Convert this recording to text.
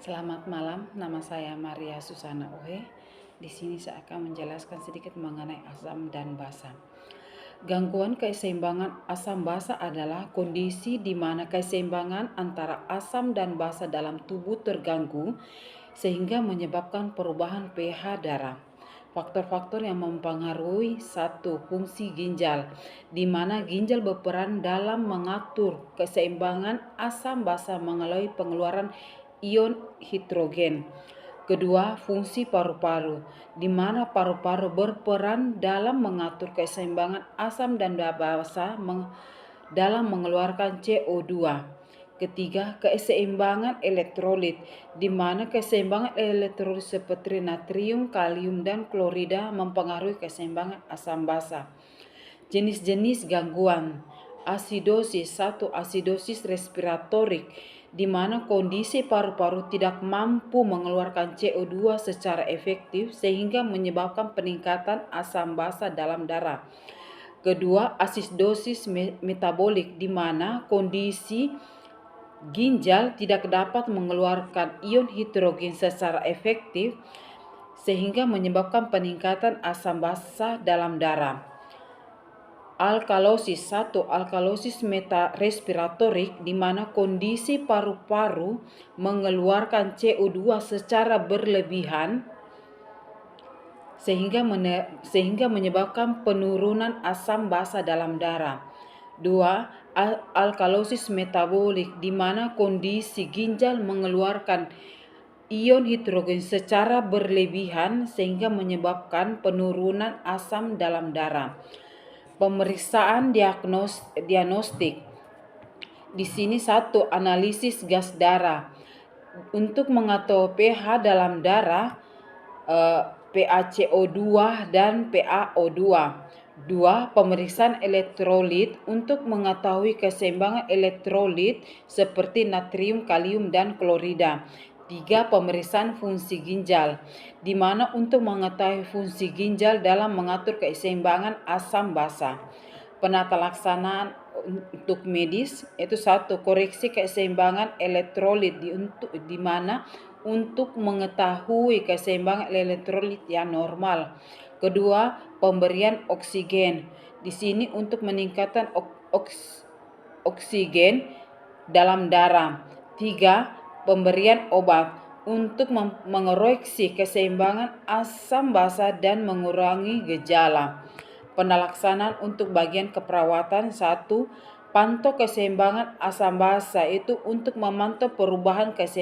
Selamat malam, nama saya Maria Susana Ohe. Di sini saya akan menjelaskan sedikit mengenai asam dan basa. Gangguan keseimbangan asam basa adalah kondisi di mana keseimbangan antara asam dan basa dalam tubuh terganggu sehingga menyebabkan perubahan pH darah. Faktor-faktor yang mempengaruhi satu, fungsi ginjal, di mana ginjal berperan dalam mengatur keseimbangan asam basa melalui pengeluaran ion hidrogen. Kedua, fungsi paru-paru, di mana paru-paru berperan dalam mengatur keseimbangan asam dan basa dalam mengeluarkan CO2. Ketiga, keseimbangan elektrolit, di mana keseimbangan elektrolit seperti natrium, kalium, dan klorida mempengaruhi keseimbangan asam basa. Jenis-jenis gangguan asidosis. 1. Asidosis respiratorik, di mana kondisi paru-paru tidak mampu mengeluarkan CO2 secara efektif sehingga menyebabkan peningkatan asam basa dalam darah. Kedua, asidosis metabolik, di mana kondisi ginjal tidak dapat mengeluarkan ion hidrogen secara efektif sehingga menyebabkan peningkatan asam basa dalam darah. Alkalosis. 1. Alkalosis metarespiratorik, di mana kondisi paru-paru mengeluarkan CO2 secara berlebihan sehingga menyebabkan penurunan asam basa dalam darah. 2. Alkalosis metabolik, di mana kondisi ginjal mengeluarkan ion hidrogen secara berlebihan sehingga menyebabkan penurunan asam dalam darah. Pemeriksaan diagnostik. Di sini 1. Analisis gas darah untuk mengetahui pH dalam darah, PaCO2 dan PaO2. 2. Pemeriksaan elektrolit untuk mengetahui keseimbangan elektrolit seperti natrium, kalium, dan klorida. 3. Pemeriksaan fungsi ginjal, di mana untuk mengetahui fungsi ginjal dalam mengatur keseimbangan asam basa. Penata laksanaan untuk medis itu 1. Koreksi keseimbangan elektrolit, di mana untuk mengetahui keseimbangan elektrolit yang normal. Kedua, pemberian oksigen. Di sini untuk meningkatkan oksigen dalam darah. 3. Pemberian obat untuk mengoreksi keseimbangan asam basa dan mengurangi gejala. Penalaksanaan untuk bagian keperawatan. 1. Pantau keseimbangan asam basa itu untuk memantau perubahan keseimbangan